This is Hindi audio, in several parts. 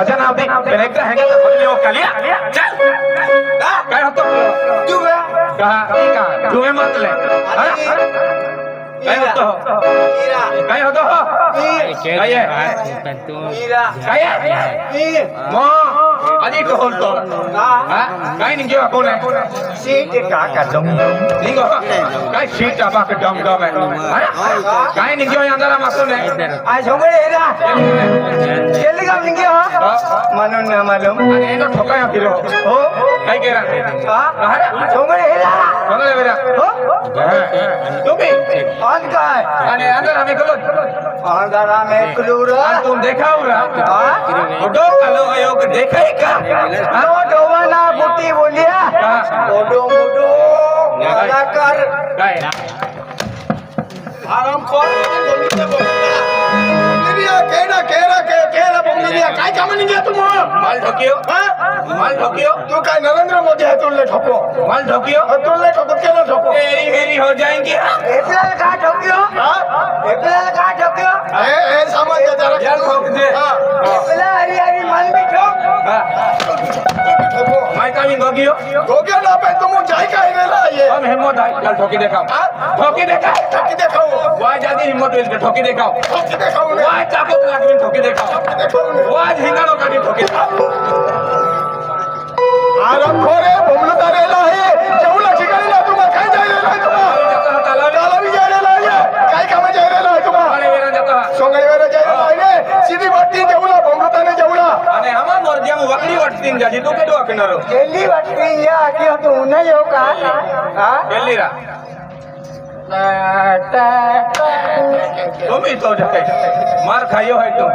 मजा ना होती पण एकदा हँगा बोलली हो कालिया चल काय होतो तू कहा तुम्ही म्हटले काय होतो काय होतो काय काय मग आधी तो बोलतो काय नाही घेऊ कोण आहे सीट का दम ठीक आहे काय सीट आपा का दम दम आहे काय नाही घेऊ अंदर मासून आहे आज होंगे हेरा जल्दी काम नहीं किया मालूम ना मालूम आणि एनो ठोकाया फिरो हो काय केरा होंगे हेरा बंगले बेरा तुम्ही आज काय आणि अंदर आम्ही कलो अंदर में क्लूरा तुम देखा होगा ओडो कलो आयोग देखा ही का नो डोवाना बुटी बोलिया ओडो मोडो कलाकार काय आराम कर बोलिया केरा बोलिया काय काम नहीं किया तुम माल ठोकियो तू काय नरेंद्र मोदी है तुले ठोको माल ठोकियो तुले ठोको केला ठोको मेरी मेरी हो जाएंगी एप्रिल का ठोकियो एप्रिल का ठोकियो ए समझ जरा यार ठोक दे एप्रिल हरी हरी मन भी ठोक मैं कभी गोगियो गोगियो ना पे तुम जाई का हिरेला ये हम हिम्मत है कल ठोकी दिखाओ वाह जादी हिम्मत वेल के ठोकी दिखाओ वाह ताकत लागवी ठोकी दिखाओ वाह हिंगानो काडी ठोकी आराम खोरे बोमलता रेला है जेवला ठिकाणी ना तुम्हा काय जायला आहे तुम्हा तालावी जायला आहे काय काम जायला आहे तुम्हा अरे वेरा जाता सोंगळीवर जायला आहे ने सीधी वाटती जेवला बोमलताने जेवला आणि हमा मोरजिया वकडी वाटतीन जाजी तू केडो अकनारो दिल्ली वाटती या की तू नाही येऊ का हा केलीरा तुम ही तो जाके मार खाइयो है तुम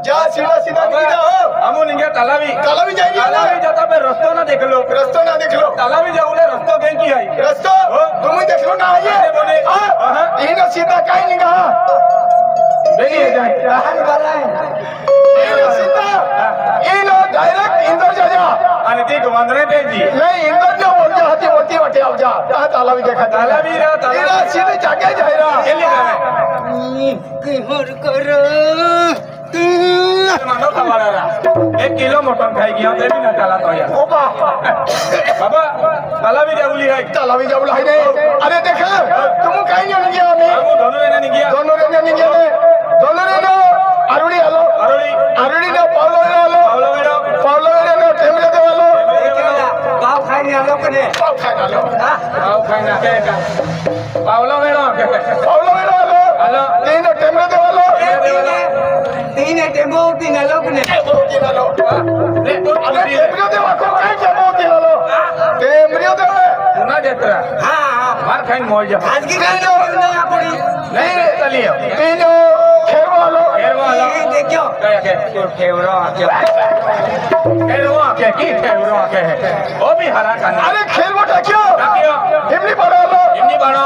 जा सीधा सीधा निकल जाओ हमू निगे तालावी जाएगी तालावी जाता पे रस्तो ना देख लो रस्तो ना देख लो तालावी जाऊले रस्तो गए की आई रस्तो तुम देख लो ना आइए बोले इनो सीधा काय निघा बेनी है जाए लहान बाला इनो सीधा इनो डायरेक्ट इंदोर जा आणि ती गवंदरे तेजी नहीं इंदोर जो बोल जा हाथी मोती वटे आओ जा तालावी देखा तालावी रा सीधे जाके जाएगा केली काय किमर करो मानो खबरारा 1 किलो मटन खाई गया ते भी ना चला तो यार ओबा बाबा तालावी जाऊली है तालावी जाऊला है नहीं अरे देखा तुम काय नहीं गया हमें हमू दोनों ने नहीं गया दोनों रे नहीं गया दोनों रे नो अरुड़ी आलो अरुड़ी नो पावलो रे नो टेमरे दे वालो पाव खाने आलो कने पाव खाने के का पावलो वेड़ो आलो हेलो तीन टेमरे दे वालो तीन टेमो तीन आलो कने तीन आलो ले तो अरे टेमरे दे वाको काय टेमो तीन आलो टेमरे दे सुना देतरा हां मार खाइन मौज आज की खाई लो ना पड़ी नहीं रे चलियो तीन खेरवालो देखो क्या के तो खेवरो आके की खेवरो के वो भी हरा करना अरे खेलवटा क्यों हिमली पड़ो लो हिमनी बाणो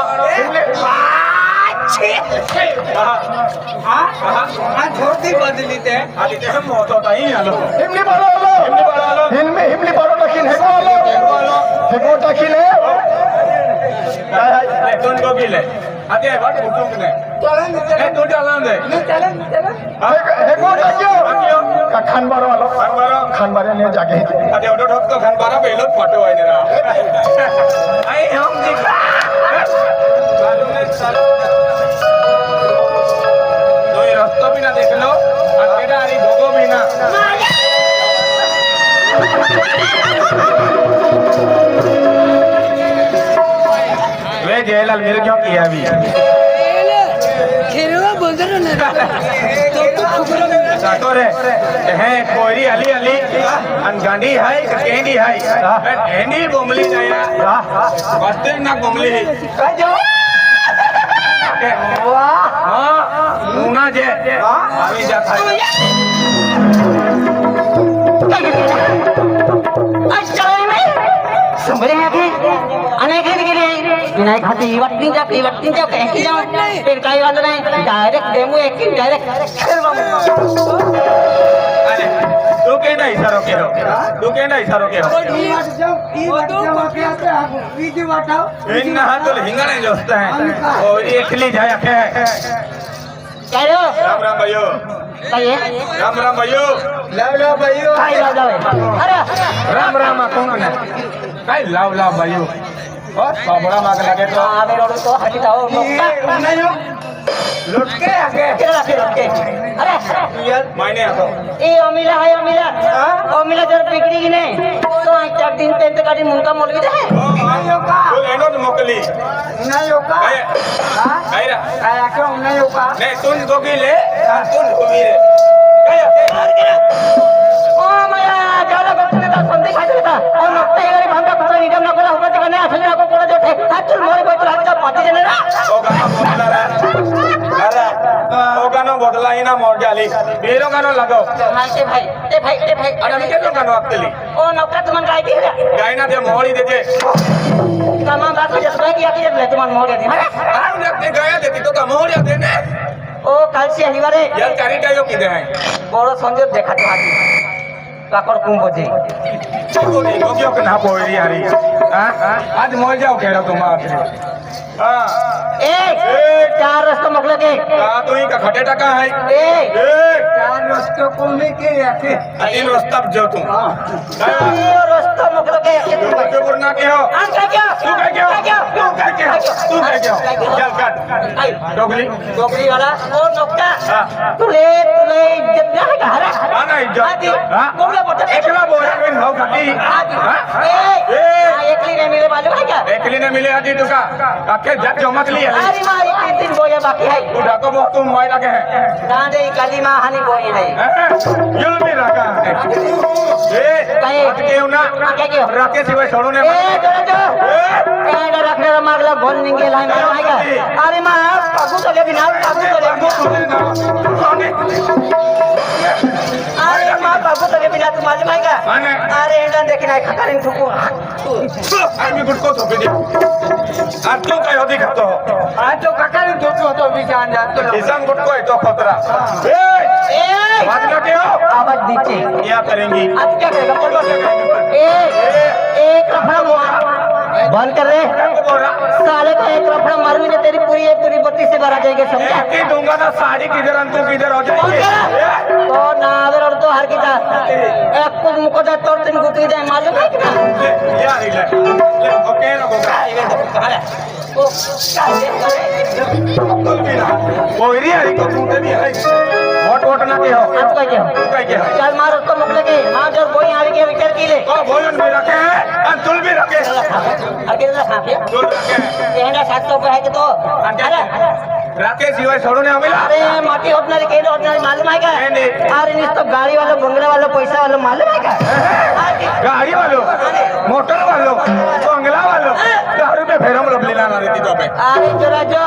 हां धोती बदली ते आदि ते हम होतो ताई आलो हिमली पड़ो लो हिमली पड़ो टकिन हेगो टकिन ले तुम को भी ले आदि बात उठुक ने ए तू चलन दे हेगो टकियो का खानबारो वालो खानबारे ने जाके आदि ओडो ठक तो खानबारा बेलो फोटो आइ ने रा आई हम देख मालूम ने सालो तो ये रास्ता भी ना देख लो और केडा आरी भोगो भी ना वे जयलाल मेरे क्यों किया भी खेलवा बंदर ने साटोरे है कोरी अली अली अन गांडी है केंडी है एंडी बोमली जाया बस्ते ना बोमली काय जो वाह हां मुना जे आवी जा खाई अच्छा में संभरे है के अनेक गेले नाही खाती वट्टी जा कहीं जाओ फिर काय वाला नहीं डायरेक्ट डेमो एक डायरेक्ट खेलवा अरे तू केंडा इशारो के हो इन हाथ तो हिंगणे जोस्ता है और एकली जाया के क्या रो राम राम भाइयों काय आहे राम राम भाइयों लाव लाव भाईयो काय लावलं अरे राम राम कोण आहे काय लाव लाव भाइयों बाबड़ा माग लगे तो आवे रोड तो हटी जाओ लुटके आके अरे मायने आतो ए अमिला है अमिला अमिला जर बिगड़ी की नहीं तो आज 4 दिन पे गाड़ी मुंका मोलवी दे तू एनो मोकली नाही हो का काय काय रा काय आके नाही हो का नाही तू दोघी ले तू दोघी रे काय ओ माया जाला बसने का संदेश खायचा था और नक्ता ये गाड़ी भांगा कुत्रा निगम न करा होगा जगह नहीं असली को कोड़ा जो थे हाथ चल मोरे को तो हाथ पाती जने ना ओ गाना बोलला रे अरे ओ गाना बोलला ही ना मोर जाली मेरो गाना लगाओ हां ए भाई अरे मी केलो गाना वापतली ओ नक्ता तुमन गाय दी रे गायना दे मोहरी देते तमाम बात जसबा की आके ले तुमन मोरे दी आऊ ने गाया देती तो का मोहरी देने ओ कल से हनिवारे यार कारीटा यो किदे है बड़ संजोग देखा था काकर कुंभ जी छोड़ी गोगियो के ना बोली यारी हां आज मोर जाओ केड़ा तुम आखिर हां ए चार रास्ता मोकले के का तू ही का खटे टका है ए चार रस्तो कोणी के आके तीन रास्ता जो तुम रास्ता मोकले के तू बुरना के हो हम क्या क्या तू क्या क्या तू क्या क्या तू क्या क्या चल काट डोगली डोगरी वाला ओ नोकटा हां तुले इज्जत ना है हरा आना इज्जत हां बोला बोला एकला बोला में भाव खाती हां एकली नहीं मिले मालूम है क्या एकली ने मिले आती तुका आके जग जमक ली है अरे मां 3 बोया बाकी है तू डाको बहुत तुम मोय लगे है दादे काली मां हानि बोई है युल भी रखा है ए के ना क्या क्या रखे सिवाय छोड़ो ने ए जो एंड रखने का मागला बोल निंगे लाइन मालूम है क्या अरे मां पागु तो ले बिना पागु तो ले अरे मां पागु तो ले बिना तुम मालूम है क्या अरे एंड देखना खतरिन ठुकू आम्ही गुटको थोपी दे आज तू काय होती खातो आज तो काकाने ठोकलो होतो विचार जातो किसान गुटको है तो खतरा ए बात ना के हो आवाज नीचे क्या करेंगी अब क्या करेगा बोल एक रफड़ा बंद कर रहे साले का एक रफड़ा मारूंगी ना तेरी पूरी बत्ती से भरा जाएगी समझा की दूंगा ना साड़ी किधर अंतु किधर हो जाएगी तो नावर और तो हर किता एक कुछ मुकोदा तोड़ तीन गुटी जाए मालूम है क्या यार ले ओके ना गोगा कोई यारी को तूने भी है वोट ना के हो आप क्या हो तू क्या के हो चल मारो तो मुकले के मां जो बोई आ गई विचार की ले ओ भोजन भी रखे हैं अंतुल भी रखे अकेला खा पे तुल रखे ये ना 700 रुपए है कि तो अरे राकेश सिवाय छोड़ो ने हमें अरे माटी होटनरी के होटनरी मालूम है क्या अरे निस तो गाड़ी वाला बंगला वाला पैसा वाला मालूम है क्या गाड़ी वालों मोटर वालों बंगला वालों दारू में फेरम लबलीला ना रहती तो पे अरे जरा जो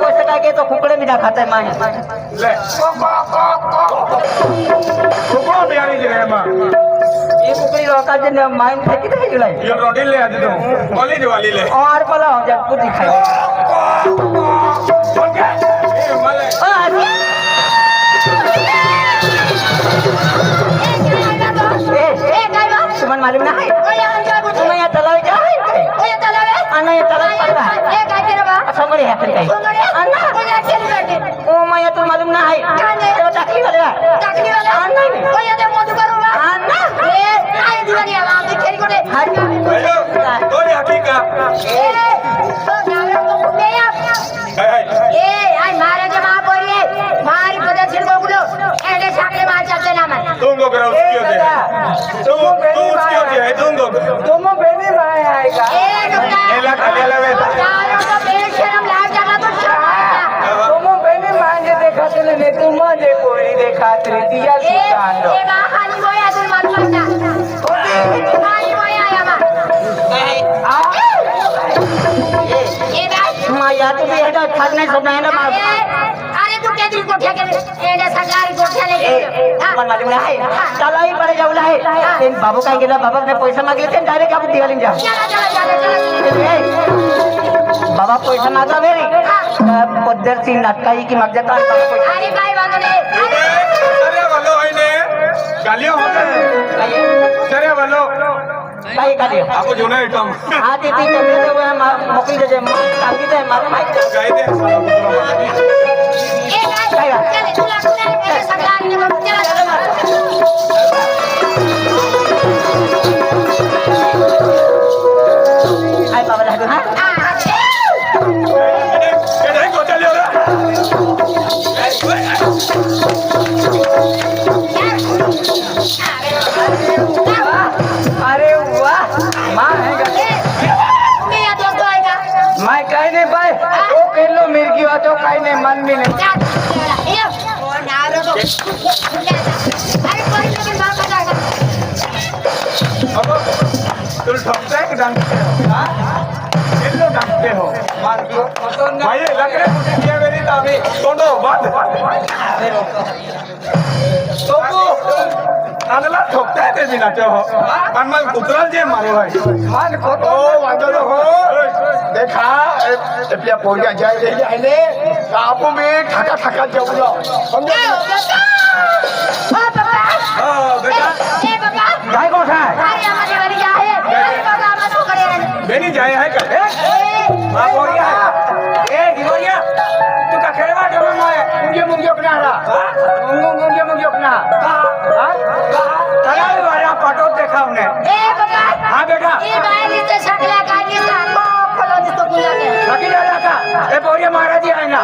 पैसे का के तो कुकड़े में खाता है मां ले कुकड़ो बियानी जरे मां ये कुकड़ी रोका जे माइन फेंकी दे जुलाई ये रोटी ले आज तो कॉलेज वाली ले और पला हो जा कुछ दिखाई ओके ए मले तुमन मालूम ना है तुम यहाँ तलाव जा है अन्ना ये तलाव पड़ता है समझे है फिर कहीं अन्ना ओ मैं तो मालूम ना है तो टाकली वाले अन्ना हेलो तो ये हकीका तुम को करो उसकी होते है तू उसकी होती है तुम को तुम बेनी भाई आएगा एला खाली लवे तुम बेनी मांगे देखा तुले ने तुम ने कोई देखा तेरी दिया सुल्तान मां या तो भी है तो छत नहीं सब नहीं ना मार अरे तू क्या दिल कोठिया के एडे सरकारी कोठिया लेके मन मालूम ना है चलो ही पड़े जाऊला है इन बाबू का गेला बाबा ने पैसा मांग लेते डायरेक्ट आप दिया लिंजा बाबा पैसा मांगा मेरी पद्धर सिंह नाटकाई की मग जाता अरे भाई बांधो ने अरे वालो आइने गालियों होते अरे वालो काई का दियो आपको जो ना आइटम आज इतनी चंद्र से हुआ मौके दे टांगी दे मालूम है गाय दे ए भाई चले तू लगने मिले मन मिले जा ये ओ नारो तो अरे कोई लेकिन बाप का जाएगा अब तुम ठोकते हैं कि डांटते हो हाँ इन लोग डांटते हो मान लो भाई लग रहे मुझे क्या मेरी ताबी छोड़ो बंद तो अगला ठोकते हैं तेजी ना चाहो मन कुतरल जे मारे भाई मन को तो वांदो हो देखा एपिया पोरिया जाय रे आइले आपो में ठका ठका जाऊला समझे ओ पापा हाँ बेटा ए पापा गाय कौन है अरे हमारे वाली जा है अरे पापा मत तो करे बेनी जाए है कर मां बोरिया ए गिरोरिया तू का खेलवा दे मैं मुंगे अपना रहा मुंगे अपना हां तलाव वाला पाटो देखा हमने ए पापा हां बेटा ये गाय से शकला का के साको खोलो जिसको बुला के बाकी दादा का ए बोरिया महाराज जी आएगा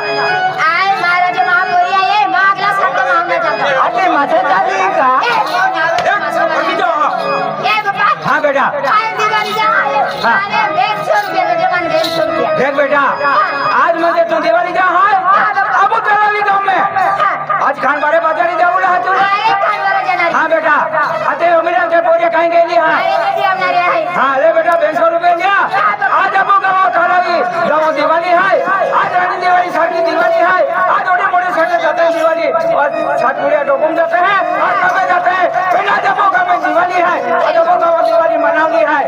आए महाराज महापुरिया ये मां अगला साल मांगना चाहता है अरे माथे जाती का बाकी जो ए पापा हां बेटा आए दिवाली जा हाँ। अरे 150 रुपए दे जमान 150 रुपए देख बेटा आज मुझे तू दिवाली जा है अब दिवाली जाऊं मैं आज खान बारे बाजारी जाऊं ना तू अरे खानवाला जना हां बेटा आते हो मेरा के बोरिया कहीं गए नहीं हां अरे बेटी हम ना रे है हां ले बेटा 200 रुपए लिया आज अब गाँव थारावी गाँव दिवाली है आज रानी दिवाली साड़ी दिवाली है आज ओडे मोड़े सेटे जाते हैं दिवाली और छठ पूजा डोकुम जाते हैं और कब जाते हैं बिना जब गाँव में दिवाली है आज अब गाँव दिवाली मनानी है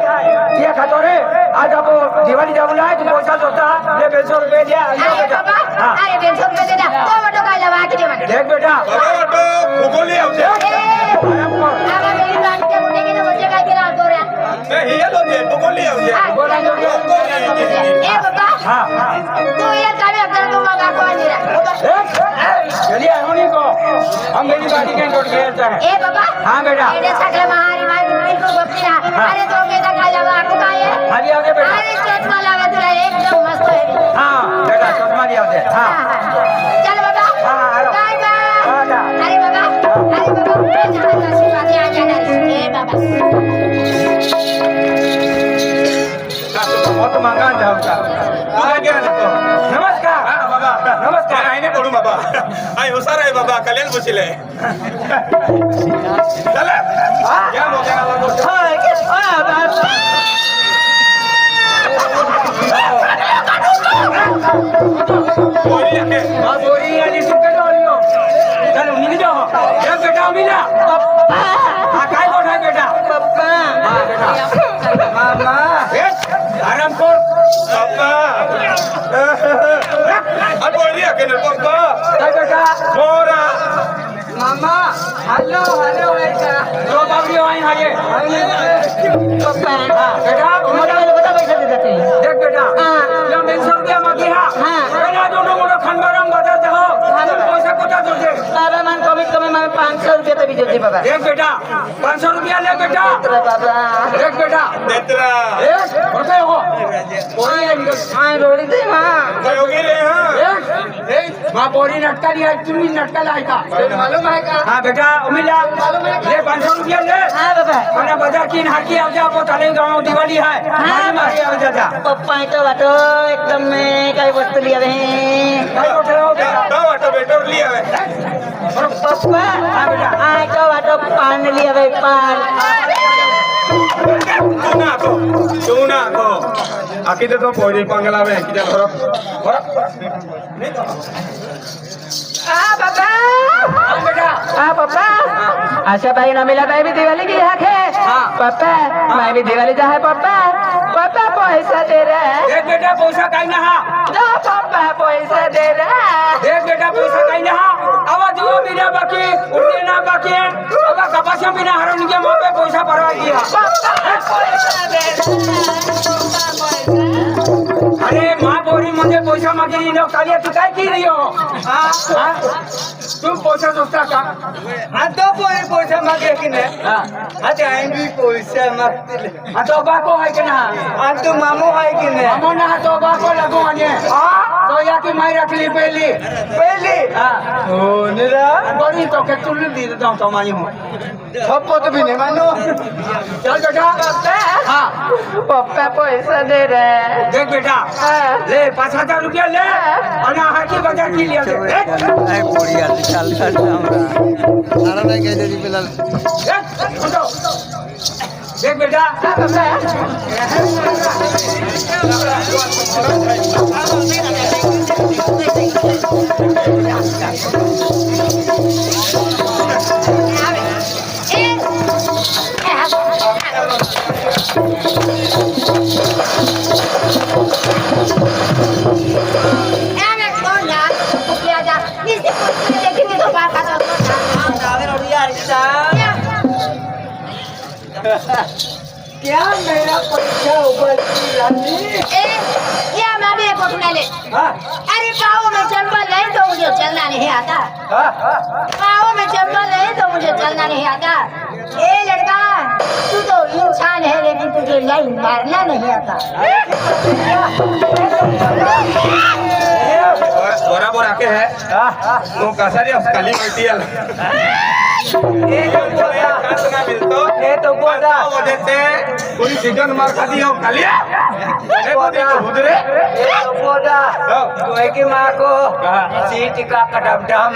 ये खतोरे आज अब दिवाली जाऊंगा है तो पैसा जोता ले 200 रुपए लिया अरे पापा अरे 250 रुपए दे दे तो बटो का लवा के दे मत देख बेटा भूगोली आओ अब मेरी बात के मुझे के मुझे का गिरा दो रे मैं ही लो दे भूगोली आओ ए पापा हां तू ये काले अपना तुम का कोई नहीं रहा चलिए होनी को हम मेरी गाड़ी के टोट खेलते हैं ए बाबा हां बेटा मेरे सकले महारी मारी को बपना अरे तो के का लवा को का है हां लिया दे बेटा अरे चोट वाला है तुला एकदम मस्त है हां बेटा चश्मा लिया दे हां चल बाबा हाँ, हेलो। बाय बाय हाँ, जा। अरे बाबा आशीर्वाद आ जाना ए बाबा बहुत महंगा जाऊंगा आगे तो नमस्कार हां बाबा नमस्कार आईने पडू बाबा आई हुशार आहे बाबा कल्याण बसले चला या मोग्याला लागो हाय के बाबा बोरी आके हां बोरी आली सुके डोलियो चलो निकल जाओ ये बेटा मिला पप्पा हां काय कोठा बेटा पप्पा हां बेटा मामा आराम कर पापा आ बोरी आके न पापा काय बेटा मोरा मामा हेलो हेलो बेटा दो बाबरी आई हाये पप्पा बेटा मोटा वाले बता पैसा दे देते हैं देख बेटा हाँ। या 200 रुपया मांगी हा हाँ। बेटा दोनों मोटा खंडरम बाजार जाओ हम पैसा कोटा दो दे बाबा मान कमी मैं 500 रुपया तो भी जोते बाबा देख बेटा 500 रुपया ले बेटा तेरा बाबा देख बेटा देतरा ए होते हो हां रोड़ी दे मां कहोगे रे हां ए मां बोरी नटका लिया तुम नटका लाएगा मालूम है का हां बेटा उमिला ले 500 रुपया ले हां बाबा मैंने बाजार की हाकी आ जा को ताले गांव दिवाली है हाँ। मारी आ जा पप्पा तो बाटो एकदम में काय वस्तु लिया रहे काय कोठे हो बेटा वाटो बेटो लिया है पप्पा हां बेटा आय तो बाटो पान लिया भाई पान तू ना को आकी तो पोरी पंगला में कि जा बाबा हां बेटा हाँ पापा अच्छा भाई ना मिला भाई भी दिवाली की हक है हाँ। पापा मैं भी दिवाली जा है पापा पापा पैसा दे रहा है देख बेटा पैसा काई ना हा दो पापा पैसा दे रहा है देख बेटा पैसा काई ना हा आवाज वो बिना बाकी उठने ना बाकी है अब कपासा बिना हरण के मुंह पे पैसा भरवा दिया पापा पैसा दे रहा अरे मां बोरी मुझे पैसा मांगी रही नो कालिया तू काय की रही हो हां तुम पैसा दोस्ता का हां तो पैसा मांगे कि ने हां हां जाएं भी पैसा मांगते तो बाको है कि ना हां तो मामू है कि ने हमो ना तो बाको लगो आने हां तो होया की माई रखली पहली पहिली हाँ हो निरा बड़ी तो के तुल दी देता हूँ माई हूँ थप्पो तो भी नहीं मानो चल बेटा हाँ पप्पा पैसा दे रहे देख बेटा ले 5,000 रुपया ले और ना हाथी बाजार की लिया दे देख बेटा क्या मेरा पैसा ऊपर अरे पाओ में चंबल नहीं तो मुझे चलना नहीं आता पाओ में चंबल नहीं तो मुझे चलना नहीं आता ए लड़का तू तो इंसान है लेकिन तुझे लाइन मारना नहीं आता बराबर आके है वो कसारी कली मिलती है ये तो बोला वजह से पूरी सीजन मार खाती हो कालिया उधरे तो बोला तो है कि माँ को सीट का कदम डम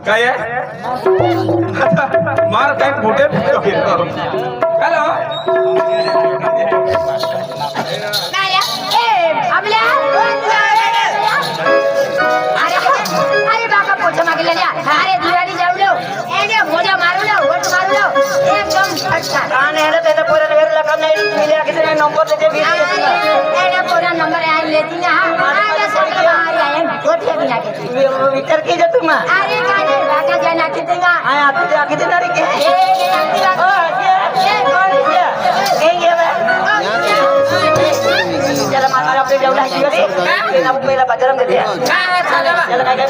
काय मार काय मोठे हेलो नाया ए अमला अरे बाबा पोछा मागले लिया अरे दिवाळी जाऊलो एने मोजा मारूलो वट मारूलो एकदम अच्छा कान है ना तेरे पूरे घर लगा नहीं मिले किसी ने नंबर दे भी एने पूरा नंबर आ लेती ना अरे सब बाहर आए गोठे बिना के विचार की जा तुम अरे काने राजा जाना के देगा आया तो आके दे रे के ए कौन है ये चला माता अपने जाऊला की करे ना मेरा बजरंग दे चला काय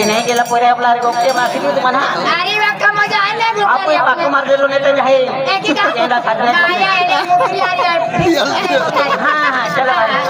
नहीं गेला पोरे आपला गोपते माफी तू म्हणा अरे वाक्का मजा आला आपण पाक मार देलो नाही तर आहे एक का चला चला